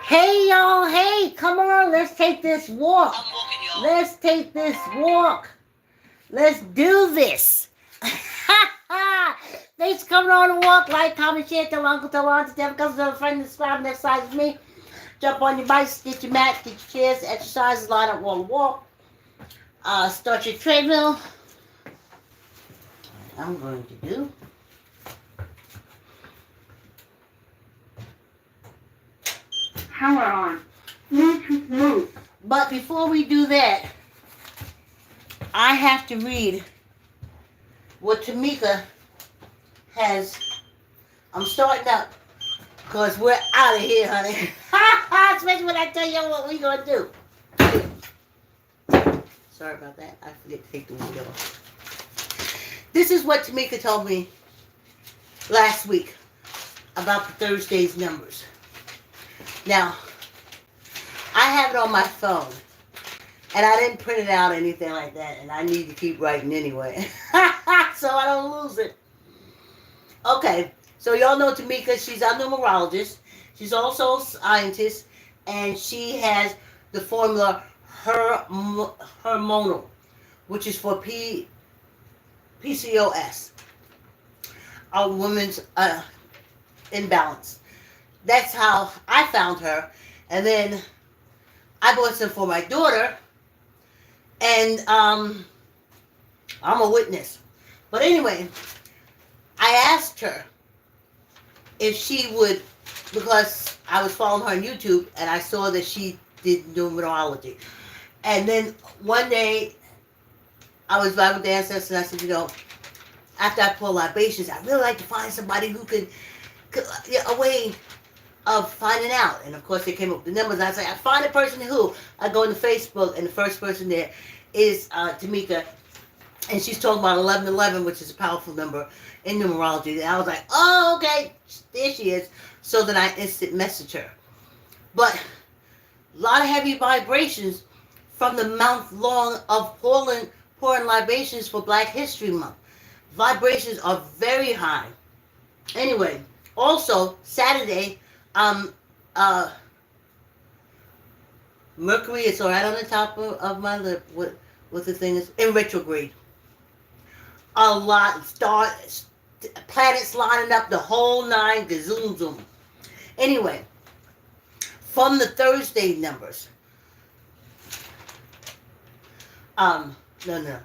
Hey y'all, hey, come on, let's take this walk. Let's take this walk. Let's do this. Thanks for coming on a walk. Like, comment, share, tell uncle, tell auntie, tell cousins, tell a friend, subscribe, next size with me. Jump on your bikes, get your mat, get your chairs, exercises, line up, walk. Start your treadmill. I'm going to do. Power on. Move. But before we do that, I have to read what Tamika has. I'm starting up because we're out of here, honey. Especially when I tell you what we're going to do. Sorry about that. I forget to take the window off. This is what Tamika told me last week about the Thursday's numbers. Now, I have it on my phone, and I didn't print it out or anything like that, and I need to keep writing anyway, so I don't lose it. Okay, so y'all know Tamika, she's a numerologist. She's also a scientist, and she has the formula hormonal, which is for PCOS, a woman's imbalance. That's how I found her. And then I bought some for my daughter. And I'm a witness. But anyway, I asked her if she would, because I was following her on YouTube and I saw that she did numerology. And then one day I was vibing with the ancestors and I said, after I pull libations, I'd really like to find somebody who could a way of finding out. And of course they came up with the numbers. I said, I find a person who. I go into Facebook and the first person there is Tamika, and she's talking about 1111, which is a powerful number in numerology. And I was like, oh, okay, there she is. So then I instant message her. But a lot of heavy vibrations from the month long of pouring libations for Black History Month. Vibrations are very high. Anyway, also Saturday, Mercury is right on the top of my lip. What the thing is in retrograde. A lot planets lining up the whole nine gazoom zoom. Anyway, from the Thursday numbers. From the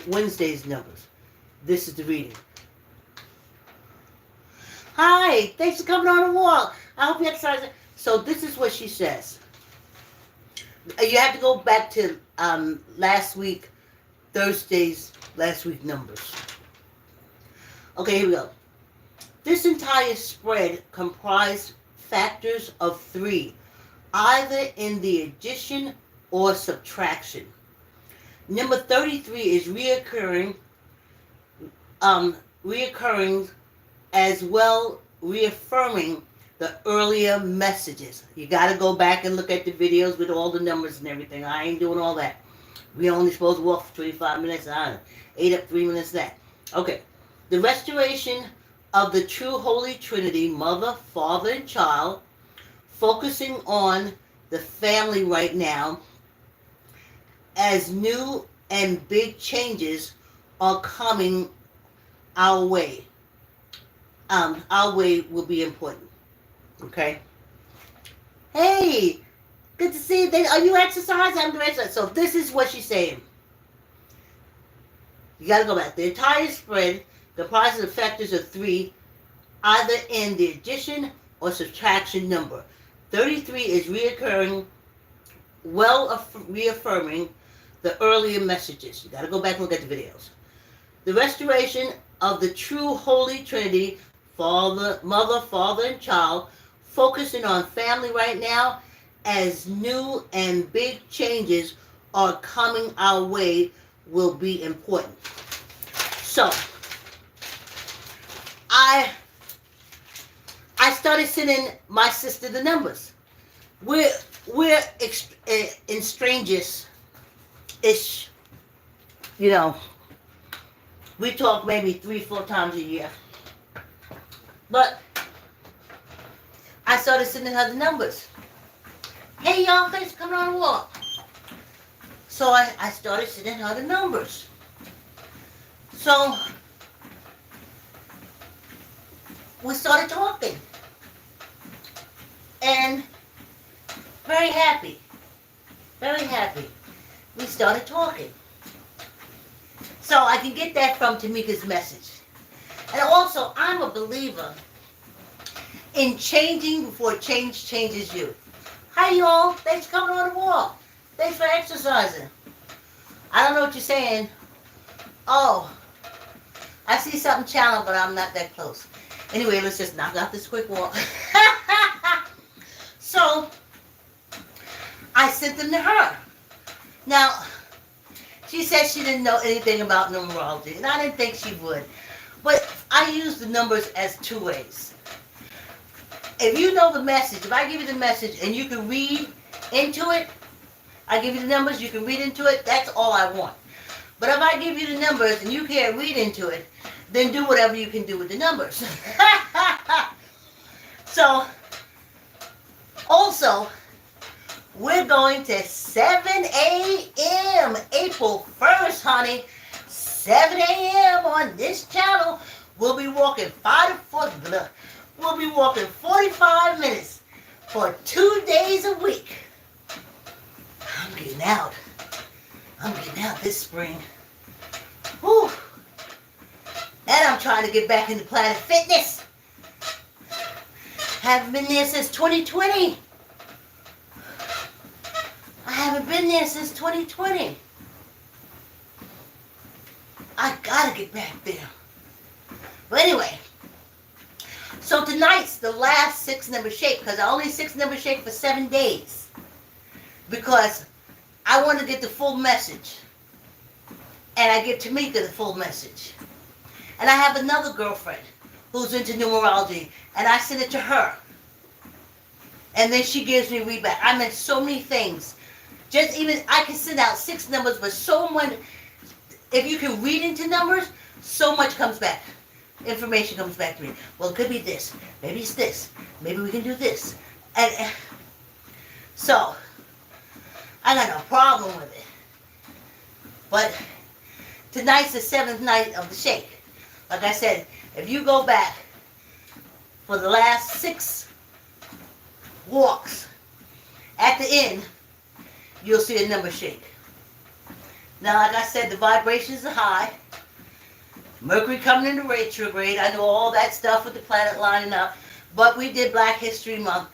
Wednesday's numbers. This is the reading. Hi, thanks for coming on the walk. I hope you exercise. So this is what she says. You have to go back to last week numbers. Okay, here we go. This entire spread comprised factors of 3, either in the addition or subtraction. Number 33 is reoccurring as well, reaffirming the earlier messages. You got to go back and look at the videos with all the numbers and everything. I ain't doing all that. We only supposed to walk for 25 minutes. I ate up 3 minutes of that. Okay. The restoration of the true Holy Trinity, Mother, Father, and Child, focusing on the family right now, as new and big changes are coming our way. Our way will be important. Okay? Hey! Good to see you. Are you exercising? I'm doing exercise. So this is what she's saying. You gotta go back. The entire spread comprises of factors of 3, either in the addition or subtraction number. 33 is reoccurring, reaffirming the earlier messages. You gotta go back and look at the videos. The restoration of the true Holy Trinity, Mother, Father, and Child, focusing on family right now, as new and big changes are coming our way, will be important. So, I started sending my sister the numbers. We're in strangers-ish, we talk maybe 3-4 times a year. But I started sending her the numbers. Hey, y'all, thanks for coming on a walk. So I started sending her the numbers. So we started talking. And very happy. Very happy. We started talking. So I can get that from Tamika's message. And also, I'm a believer in changing before change changes you. Hi, y'all. Thanks for coming on the walk. Thanks for exercising. I don't know what you're saying. Oh, I see something challenging, but I'm not that close. Anyway, let's just knock out this quick walk. So, I sent them to her. Now, she said she didn't know anything about numerology, and I didn't think she would. But I use the numbers as two ways. If you know the message, if I give you the message and you can read into it, I give you the numbers, you can read into it, that's all I want. But if I give you the numbers and you can't read into it, then do whatever you can do with the numbers. So, also, we're going to 7 a.m. April 1st, honey. 7 a.m. on this channel. We'll be walking we'll be walking 45 minutes for 2 days a week. I'm getting out. I'm getting out this spring. Whew. And I'm trying to get back into Planet Fitness. Haven't been there since 2020. I haven't been there since 2020. I gotta get back there. But anyway, so tonight's the last 6-number shake, because I only 6-number shake for 7 days. Because I want to get the full message. And I give Tamika the full message. And I have another girlfriend who's into numerology, and I send it to her. And then she gives me readback. I meant so many things. Just even, I can send out 6 numbers, but so much, if you can read into numbers, so much comes back. Information comes back to me. Well, it could be this. Maybe it's this. Maybe we can do this. And so, I got no problem with it. But tonight's the 7th night of the shake. Like I said, if you go back for the last 6 walks, at the end, you'll see a number shake. Now, like I said, the vibrations are high. Mercury coming into retrograde. I know all that stuff with the planet lining up. But we did Black History Month.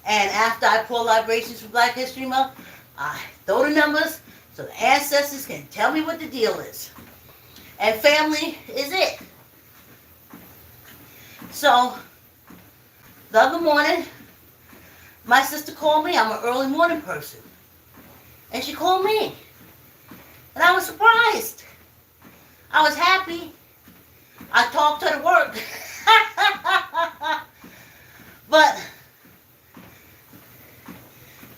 And after I pull vibrations for Black History Month, I throw the numbers so the ancestors can tell me what the deal is. And family is it. So, the other morning, my sister called me. I'm an early morning person. And she called me. And I was surprised. I was happy. I talked her to work. But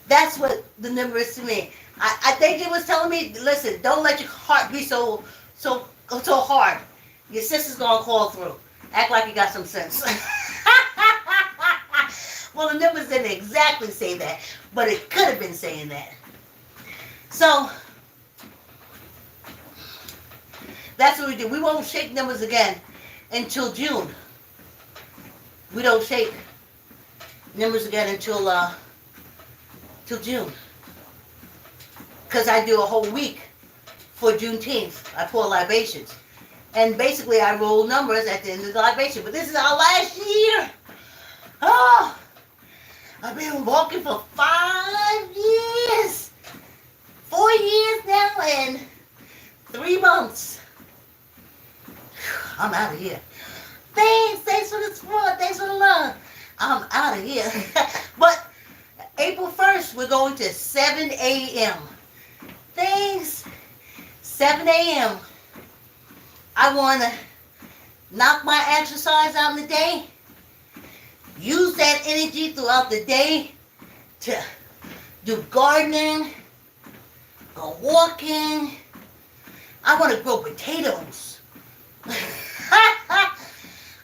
that's what the number is to me. I think it was telling me, listen, don't let your heart be so hard. Your sister's gonna call through. Act like you got some sense. Well, the numbers didn't exactly say that, but it could have been saying that. So, that's what we do. We won't shake numbers again until June. We don't shake numbers again until June. Because I do a whole week for Juneteenth. I pour libations. And basically I roll numbers at the end of the libation. But this is our last year. Oh, I've been walking for 5 years. 4 years now and 3 months. I'm out of here. Thanks for the support. Thanks for the love. I'm out of here. But April 1st, we're going to 7 a.m. Thanks. 7 a.m. I want to knock my exercise out in the day. Use that energy throughout the day to do gardening, go walking. I want to grow potatoes.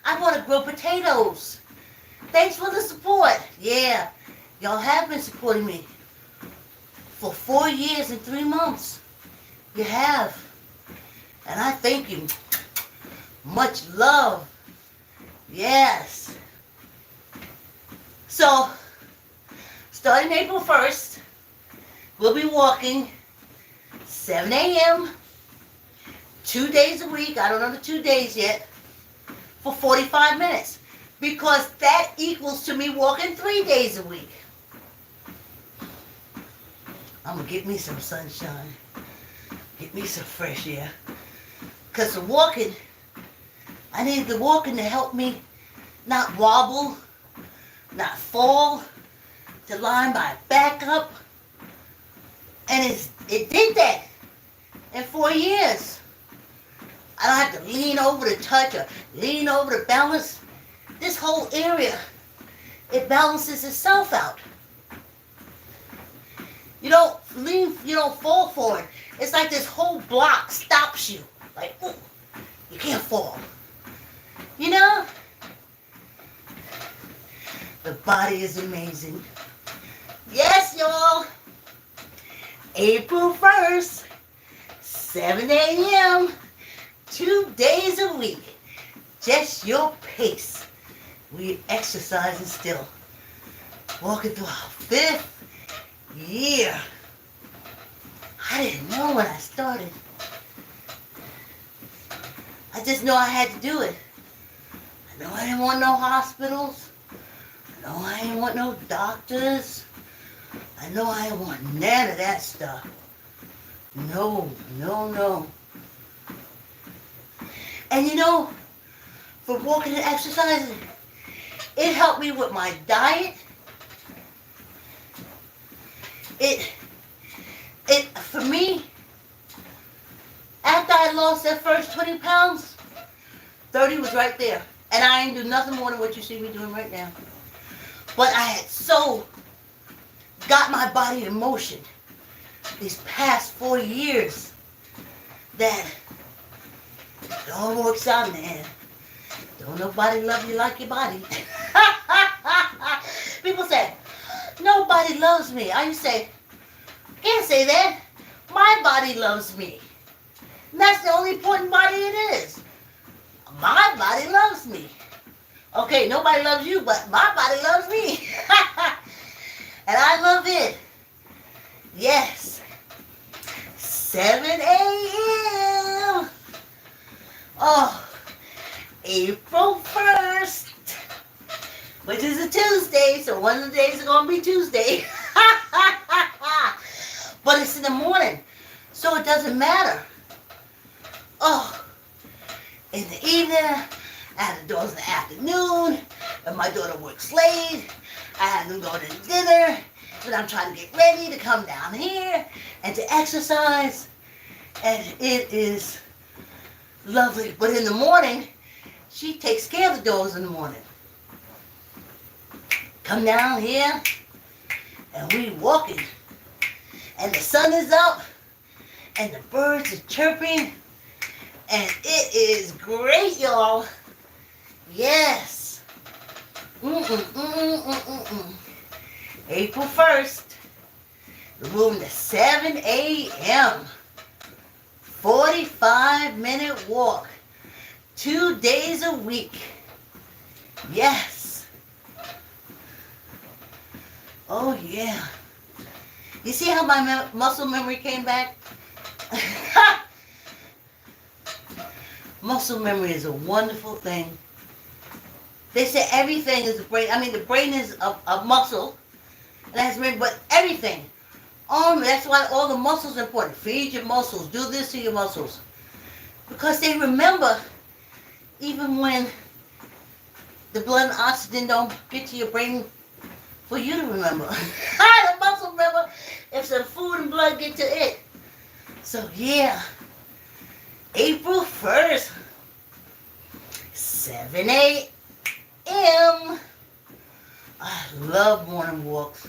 I want to grow potatoes. Thanks for the support. Yeah, y'all have been supporting me. for 4 years and 3 months. You have. And I thank you. Much love. Yes. So, starting April 1st, we'll be walking 7 a.m., 2 days a week. I don't know the 2 days yet. For 45 minutes. Because that equals to me walking 3 days a week. I'm going to get me some sunshine. Get me some fresh air. Because the walking, I need the walking to help me not wobble, not fall, to line my back up. And it did that in 4 years. I don't have to lean over to touch or lean over to balance. This whole area, it balances itself out. You don't lean, you don't fall forward. It's like this whole block stops you. Like, ooh, you can't fall. You know? The body is amazing. Yes, y'all. April 1st, 7 a.m., 2 days a week. Just your pace. We exercising still. Walking through our 5th year. I didn't know when I started. I just know I had to do it. I know I didn't want no hospitals. I know I didn't want no doctors. I know I didn't want none of that stuff. No, no, no. And you know, for walking and exercising, it helped me with my diet. For me, after I lost that first 20 pounds, 30 was right there. And I ain't do nothing more than what you see me doing right now. But I had so got my body in motion these past 4 years that it all works out in the end. Don't nobody love you like your body. People say, nobody loves me. I used to say, can't say that. My body loves me. And that's the only important body it is. My body loves me. Okay, nobody loves you, but my body loves me. And I love it. Yes. 7 a.m. Oh, April 1st, which is a Tuesday, so one of the days is going to be Tuesday. But it's in the morning, so it doesn't matter. Oh, in the evening, I have the doors in the afternoon, and my daughter works late. I have them go to dinner, and I'm trying to get ready to come down here and to exercise, and it is lovely. But in the morning, she takes care of the dogs in the morning. Come down here, and we walking. And the sun is up, and the birds are chirping, and it is great, y'all. Yes. April 1st, we're moving to 7 a.m. 45-minute walk. 2 days a week. Yes. Oh, yeah. You see how my muscle memory came back? Muscle memory is a wonderful thing. They say everything is the brain. I mean, the brain is a muscle. And that's memory, but everything. That's why all the muscles are important. Feed your muscles. Do this to your muscles. Because they remember even when the blood and oxygen don't get to your brain for you to remember. The muscle remember if some food and blood get to it. So yeah, April 1st, 7 a.m. I love morning walks.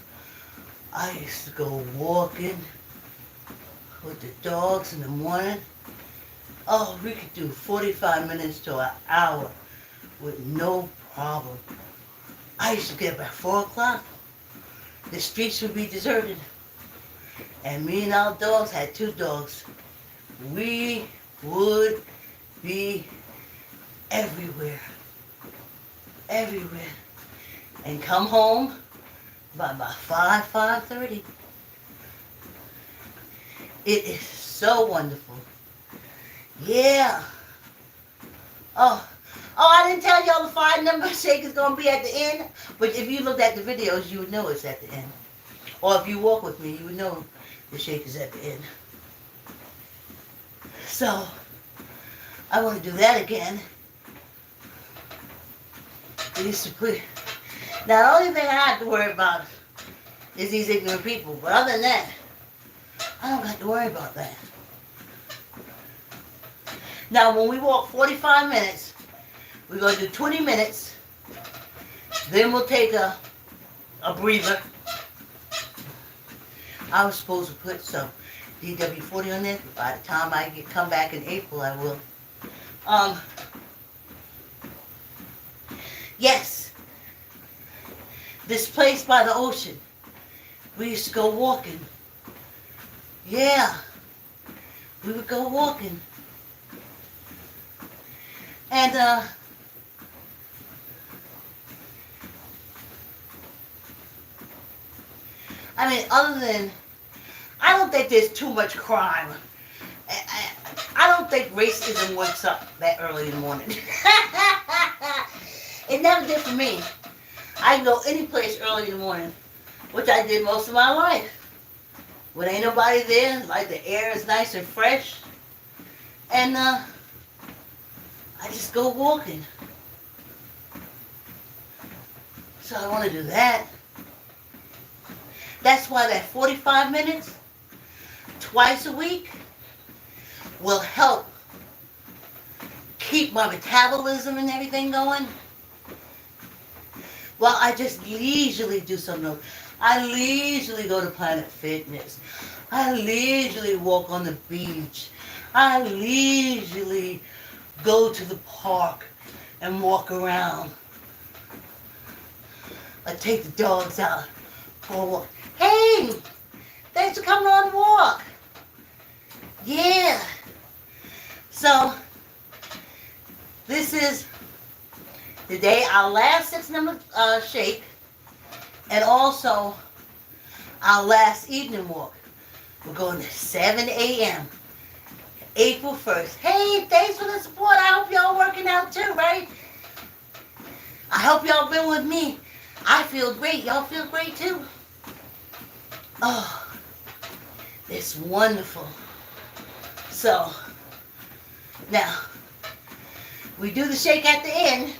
I used to go walking with the dogs in the morning. Oh, we could do 45 minutes to an hour with no problem. I used to get up at 4 o'clock. The streets would be deserted. and me and our dogs had 2 dogs, we would be everywhere. Everywhere. And come home by about 5:30. It is so wonderful. Yeah. Oh, I didn't tell y'all the 5-number shake is going to be at the end, but if you looked at the videos, you would know it's at the end. Or if you walk with me, you would know the shake is at the end. So, I want to do that again. Now, the only thing I have to worry about is these ignorant people. But other than that, I don't have to worry about that. Now, when we walk 45 minutes, we're going to do 20 minutes. Then we'll take a breather. I was supposed to put some DW40 on there. By the time I come back in April, I will. Yes. This place by the ocean. We used to go walking. Yeah. We would go walking. And, I mean, other than, I don't think there's too much crime. I don't think racism wakes up that early in the morning. It never did for me. I can go any place early in the morning, which I did most of my life. When ain't nobody there, like the air is nice and fresh. And, I just go walking. So I want to do that. That's why that 45 minutes, twice a week, will help keep my metabolism and everything going. Well, I just leisurely do something. I leisurely go to Planet Fitness. I leisurely walk on the beach. I leisurely go to the park and walk around. I take the dogs out for a walk. Hey, thanks for coming on the walk. Yeah. So, this is today our last 6-number shake, and also our last evening walk. We're going to 7 a.m. April 1st. Hey, thanks for the support. I hope y'all working out too, right? I hope y'all been with me. I feel great. Y'all feel great too? Oh, it's wonderful. So, now, we do the shake at the end.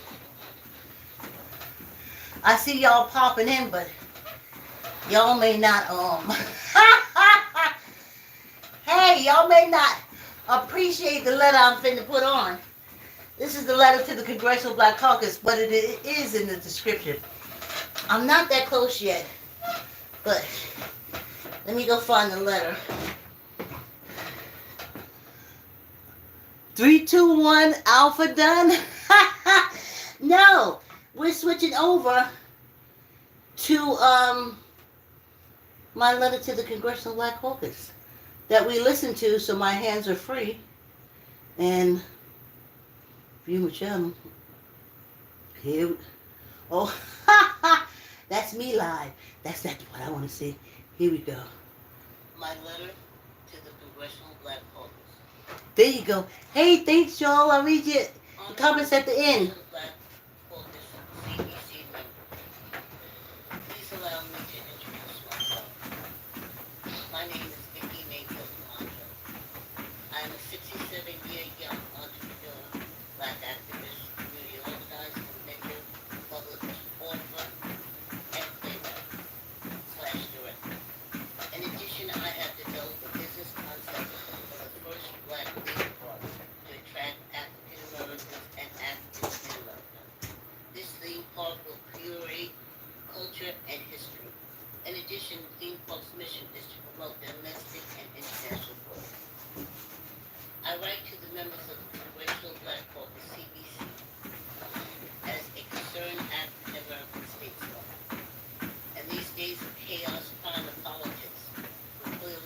I see y'all popping in, but y'all may not, hey, y'all may not appreciate the letter I'm finna put on. This is the letter to the Congressional Black Caucus, but it is in the description. I'm not that close yet, but let me go find the letter. 3, 2, 1, Alpha done? No, we're switching over to my letter to the Congressional Black Caucus that we listen to, so my hands are free. And view my channel. Here, oh, that's me live. That's what I want to see. Here we go. My letter to the Congressional Black Caucus. There you go. Hey, thanks, y'all. I'll read you the comments at the end. Black Caucus CBC member. Please allow me to introduce myself. My name is Vicki Mayfield Concho. I am a 67-year young entrepreneur, black activist, community organizer, mentor, public author, and playwright/director. In addition, I have developed a business concept for the first black theme park to attract African Americans and Africans in America. This theme park will curate culture and history. In addition, the theme park's mission is to promote domestic and international growth. I write to the members of the Congressional Black Caucus CBC as a concerned African American statesman. In these days of chaos, crime, and politics, we feel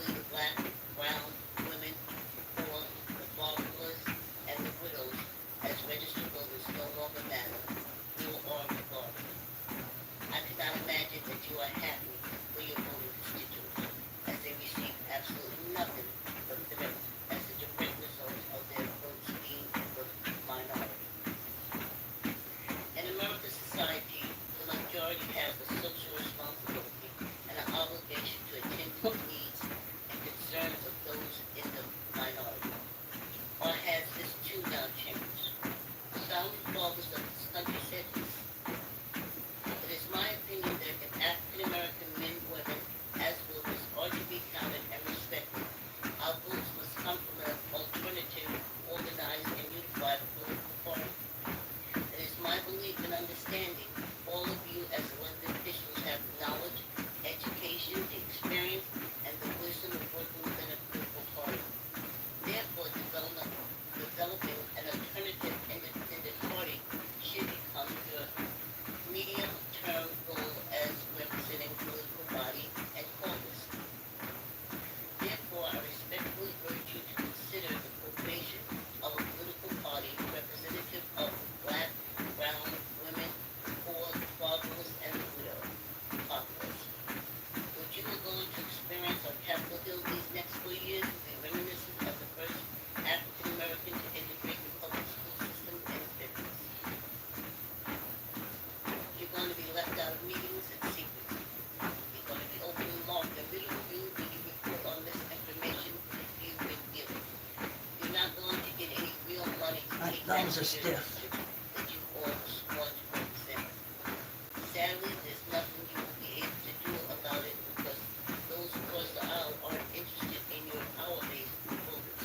arms are stiff. That you all want to represent. Sadly, there's nothing you will be able to do about it because those across the aisle aren't interested in your power-based voters.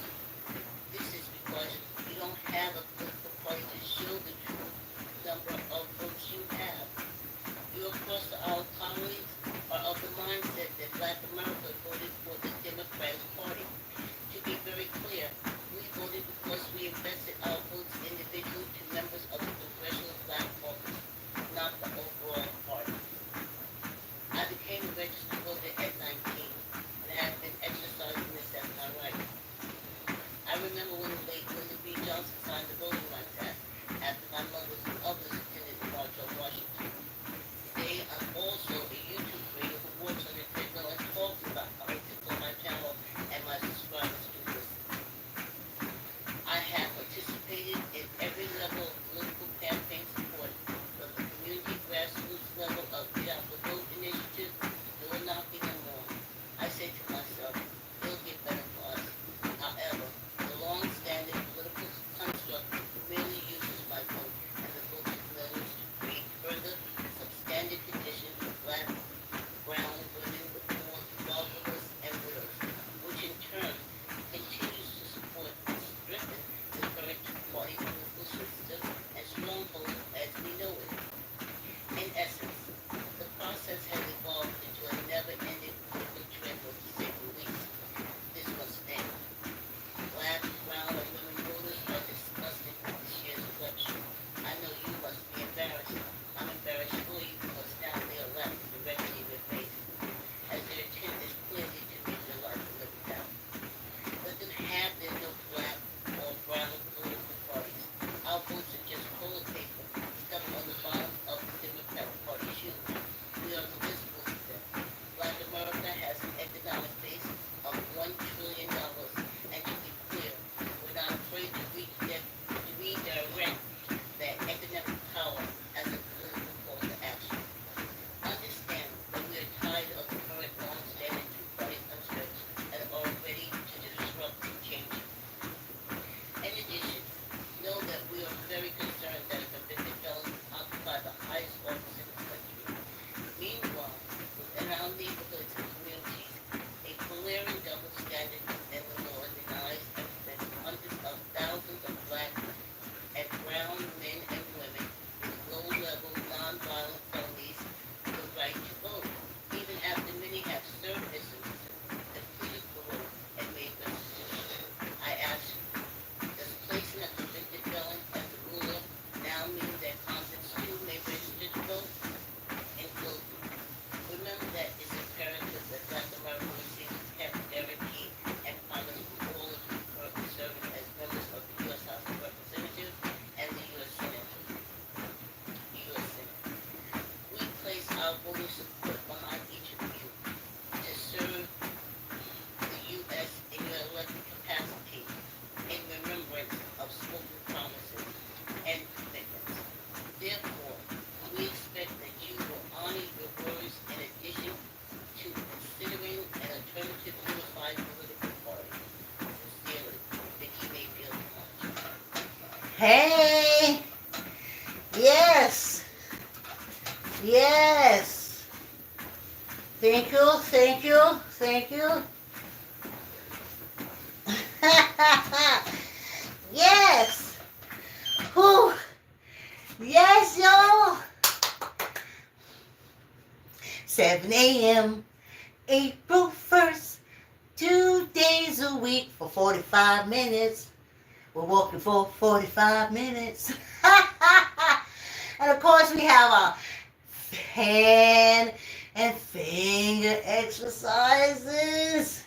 This is because you don't have a political party to show the true number of votes you have. Your across the aisle colleagues are of the mindset that Black America voted for the Democratic Party. To be very clear, we voted because we invested our votes individually to members of the Congressional Black Caucus, not the overall party. I became a registered voter at 19 and have been exercising this as my right. I remember when the late Lyndon B. Johnson signed the Voting Rights Act after my mother and others attended the March on Washington. Today, I'm also a YouTube creator who works on the treadmill and talks about politics on my channel and my subscribers do listen. I have participated in every level of political campaign support, from the community grassroots level of Get Out the Vote initiative, door knocking and more. I say to myself, it'll get better for us. However, the long-standing political construct merely uses my vote and the votes of millions to create further substandard conditions for Black, brown, women, poor, fatherless, and widows, which in turn continues to support and strengthen the current two-party political system and stronghold as we know it. In essence, the process has evolved into a never-ending political treadmill, to say the least. This must end. Black, brown, and women voters are disgusted with this year's election. I know you must be embarrassed. I'm embarrassed for you because now they are left directly in your face, as their intent is clearly to make your life a living down. Let them have their no black or brown political parties. Our votes are just toilet paper stuck on the bottom of the Democratic Party shoes. We are invisible to them. Black America has an economic base of $1 trillion, and to be clear, we're not afraid to redirect that economic power as a political call to action. Understand that we are tired of the current long-standing two-party construct and are ready to disrupt and change it. In addition, know that we are very concerned that a convicted felon occupy the highest office in the country. Meanwhile, within our neighborhoods and communities, a glaring double standard in the law denies and prevents hundreds of thousands of Black and brown men and women with low-level, non-violent felonies the right to vote, even after many have served their sentences, completed parole, and made restitution. I ask you, does placing a convicted felon as the ruler now mean that convicts too may register to vote? In closing, remember that it's imperative that Black America receives its parent guarantee and promise from all of you currently serving as members of the U.S. House of Representatives and the U.S. Senate. We place our voting support behind each of you to serve the U.S. in your elected capacity in remembrance of spoken promises and commitments. Therefore, we expect that you will honor your words in addition to considering an alternative unified political party. Sincerely, Vicky Mayfield. Hey! Yes! Yes! Thank you, thank you, thank you. Yes! Whew! Yes, y'all! 7 a.m., April 1st, 2 days a week for 45 minutes. We're walking for 45 minutes. And of course we have our hand and finger exercises.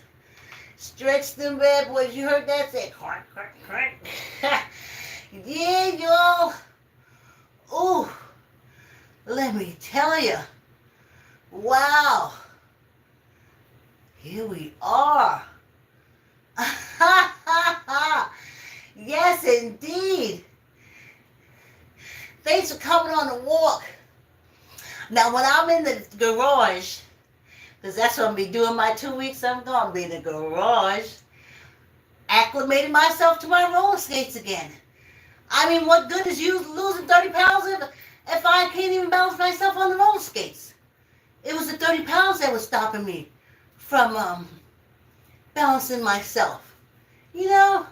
Stretch them bad boys. You heard that? Say crank, crank, crank. Yeah, y'all. Ooh, let me tell you. Wow. Here we are. Yes, indeed. Thanks for coming on the walk. Now, when I'm in the garage, because that's what I'm going to be doing my 2 weeks, I'm going to be in the garage, acclimating myself to my roller skates again. I mean, what good is you losing 30 pounds if I can't even balance myself on the roller skates? It was the 30 pounds that was stopping me from balancing myself. You know,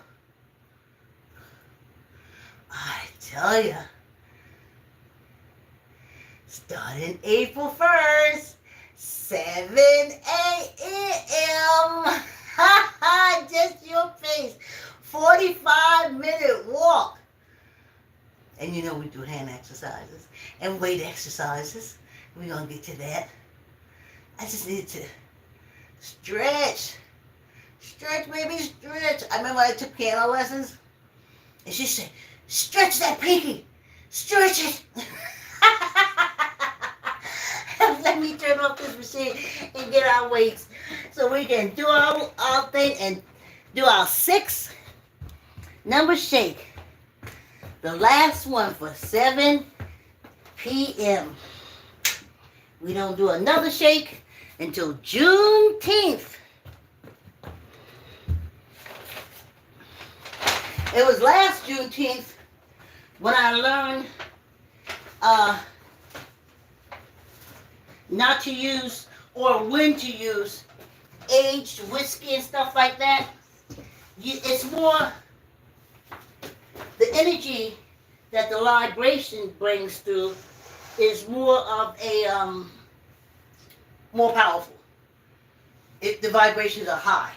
I tell you, starting April 1st, 7 a.m. Just your pace. 45-minute walk. And you know we do hand exercises and weight exercises. We're going to get to that. I just need to stretch. Stretch, baby, stretch. I remember I took piano lessons. And she said, stretch that pinky. Stretch it. Let me turn off this machine and get our weights so we can do our thing and do our 6 number shake. The last one for 7 p.m. We don't do another shake until Juneteenth. It was last Juneteenth when I learned not to use or when to use aged whiskey and stuff like that. It's more the energy that the vibration brings through is more of a more powerful. If the vibrations are high,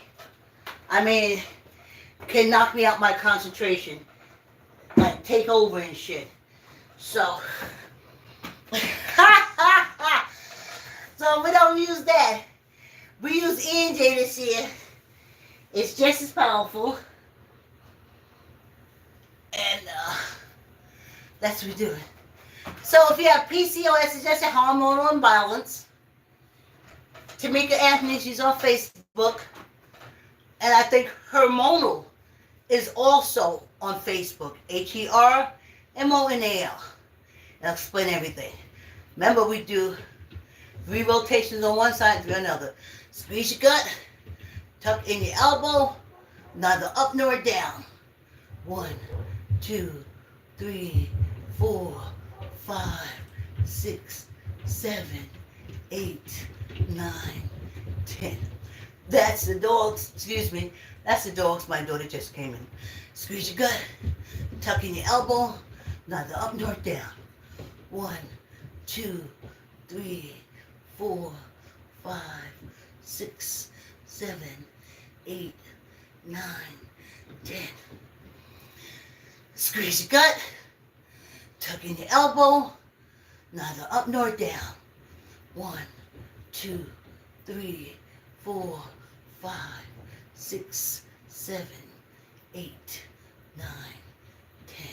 I mean, can knock me out my concentration, like take over and shit. So, so we don't use that. We use ENJ this year. It's just as powerful. And that's what we do. So if you have PCOS, it's just a hormonal imbalance. Tamika Anthony, she's on Facebook. And I think hormonal is also on Facebook. HERMONAL. I'll explain everything. Remember, we do 3 rotations on one side, 3 on the other. Squeeze your gut. Tuck in your elbow. Neither up nor down. 1, 2, 3, 4, 5, 6, 7, 8, 9, 10. That's the dogs, excuse me. That's the dogs. My daughter just came in. Squeeze your gut. Tuck in your elbow. Neither up nor down. 1, 2, 3, 4, 5, 6, 7, 8, 9, 10. Squeeze your gut. Tuck in your elbow. Neither up nor down. 1, 2, 3, 4, 5, 6, 7, 8, 9, 10.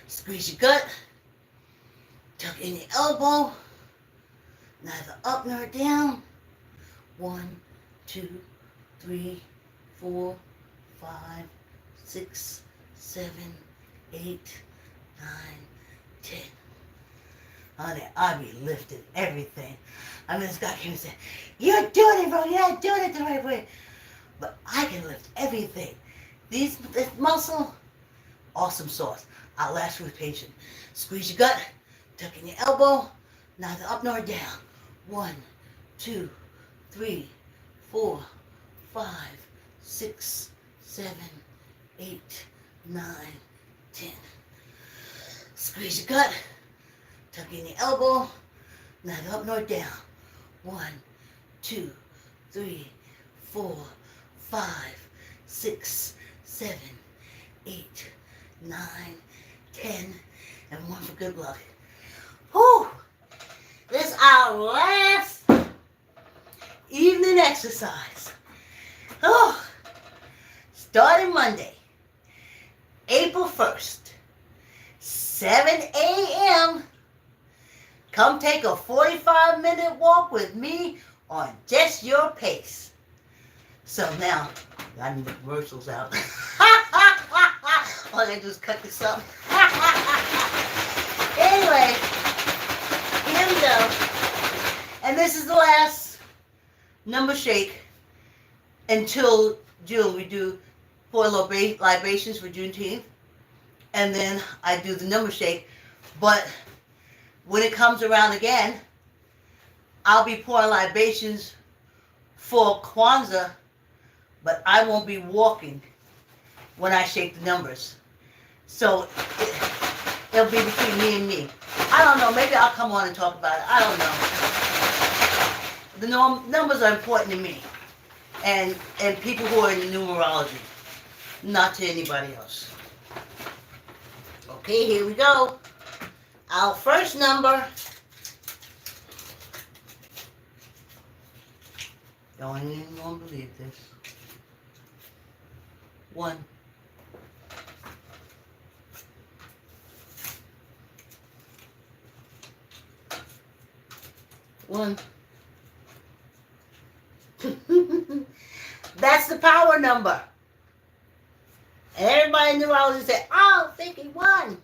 Squeeze your gut. Tuck in your elbow. Neither up nor down. 1, 2, 3, 4, 5, 6, 7, 8, 9, 10. Honey, I be lifting everything. I mean, this guy came and said, you're doing it wrong, you're not doing it the right way. But I can lift everything. This muscle, awesome sauce. I'll last with patience. Squeeze your gut, tuck in your elbow, neither up nor down. 1, 2, 3, 4, 5, 6, 7, 8, 9, 10. Squeeze your gut, tuck in your elbow, neither up nor down. 1, 2, 3, 4, 5, 6, 7, 8, 9, 10, and 1 for good luck. Whew! This is our last evening exercise. Oh, starting Monday, April 1st, 7 a.m. Come take a 45-minute walk with me on just your pace. So now, I need the commercials out. All I do is cut this up. Anyway, here we go. And this is the last number shake until June. We do pour libations for Juneteenth, and then I do the number shake. But when it comes around again, I'll be pouring libations for Kwanzaa, but I won't be walking when I shake the numbers. So it'll be between me and me. I don't know. Maybe I'll come on and talk about it. I don't know. The numbers are important to me and people who are in numerology, not to anybody else. Okay, here we go. Our first number. Y'all ain't even gonna believe this. 1. One. That's the power number. And everybody in neurology said, oh, thinking 1.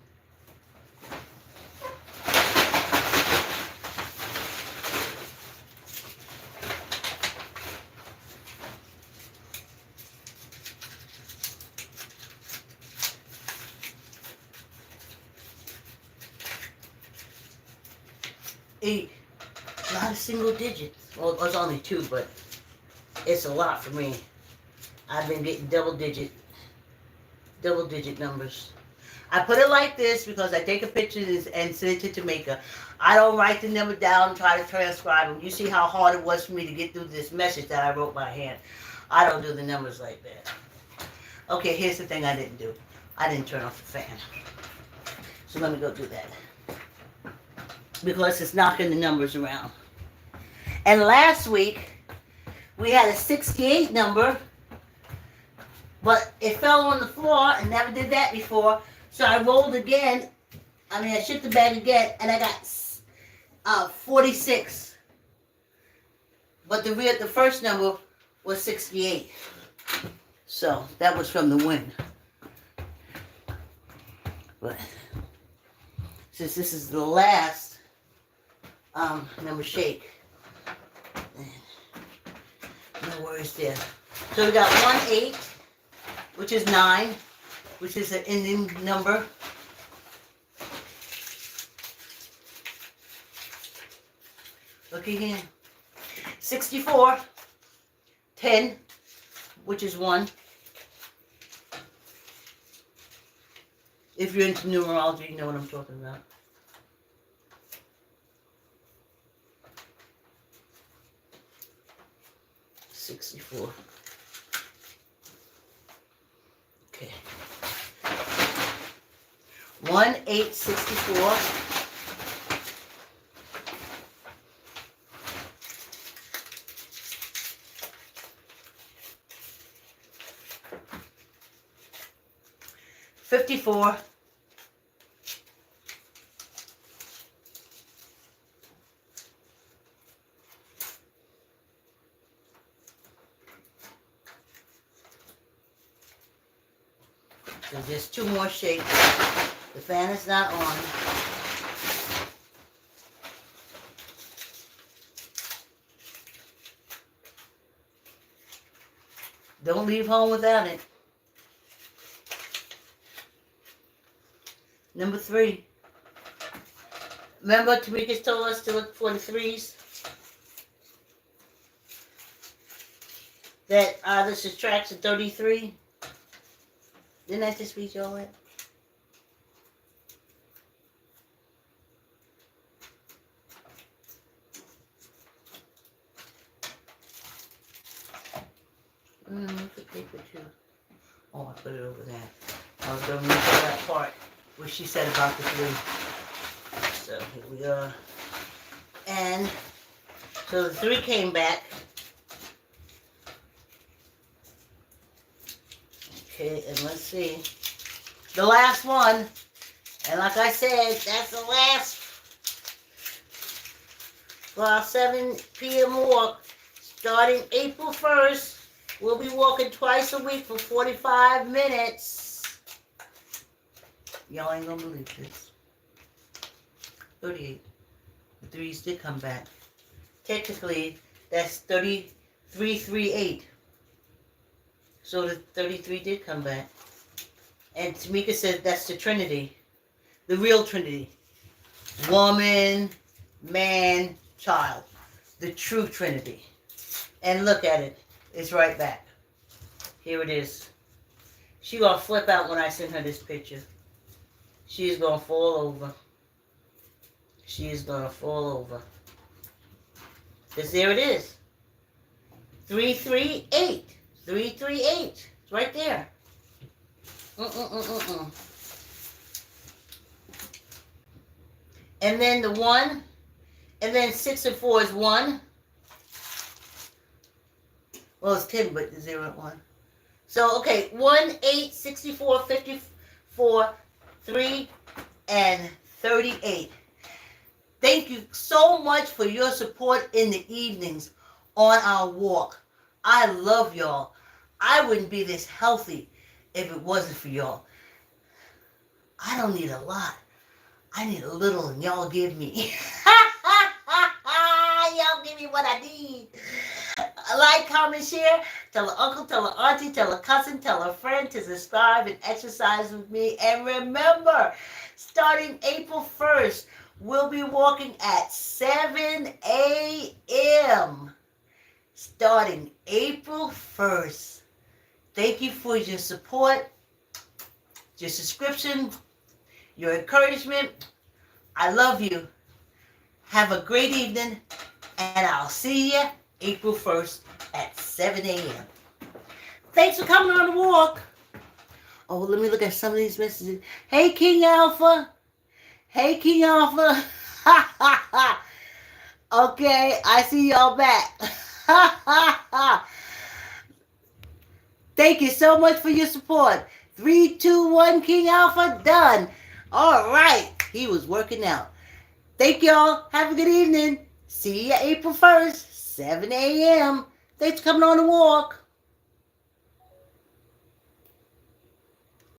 Eight. Not a single digit. Well, it's only 2, but it's a lot for me. I've been getting double digit numbers. I put it like this because I take a picture and send it to Jamaica. I don't write the number down and try to transcribe them. You see how hard it was for me to get through this message that I wrote by hand. I don't do the numbers like that. Okay, here's the thing I didn't do. I didn't turn off the fan. So let me go do that. Because it's knocking the numbers around. And last week, we had a 68 number, but it fell on the floor and never did that before. So I rolled again. I shook the bag again, and I got 46. But the first number was 68. So that was from the wind. But since this is the last number shake, no worries there. So we got 1-8, which is 9, which is an Indian number. Looky here. 64, 10, which is 1. If you're into numerology, you know what I'm talking about. $64. Okay. 1-8-64. $54. So just 2 more shakes. The fan is not on. Don't leave home without it. Number 3. Remember, Tamika's told us to look for the 3s? That this subtracts a 33. Didn't I just read you all that? The paper too. Oh, I put it over there. I was going to read that part where she said about the 3. So here we are. And so the 3 came back. Okay, and let's see. The last one. And like I said, that's the last for our 7 p.m. walk. Starting April 1st, we'll be walking twice a week for 45 minutes. Y'all ain't gonna believe this. 38. The 3s did come back. Technically, that's 3338. So the 33 did come back. And Tamika said that's the Trinity. The real Trinity. Woman, man, child. The true Trinity. And look at it. It's right back. Here it is. She gonna flip out when I send her this picture. She is gonna fall over. She is gonna fall over. Because there it is. 338. 338. It's right there. And then the 1. And then 6 and 4 is 1. Well, it's 10, but the 0 and 1. So, okay. 1, 8, 64, 54, 3, and 38. Thank you so much for your support in the evenings on our walk. I love y'all. I wouldn't be this healthy if it wasn't for y'all. I don't need a lot. I need a little, and y'all give me. Y'all give me what I need. Like, comment, share. Tell an uncle, tell an auntie, tell a cousin, tell a friend to subscribe and exercise with me. And remember, starting April 1st, we'll be walking at 7 a.m. starting April 1st. Thank you for your support, your subscription, your encouragement. I love you. Have a great evening, and I'll see you April 1st at 7 a.m. Thanks for coming on the walk. Oh, let me look at some of these messages. Hey, King Alpha. Hey, King Alpha. Okay, I see y'all back. Thank you so much for your support. 3, 2, 1, King Alpha, done. All right, he was working out. Thank y'all. Have a good evening. See you April 1st, 7 a.m. Thanks for coming on the walk.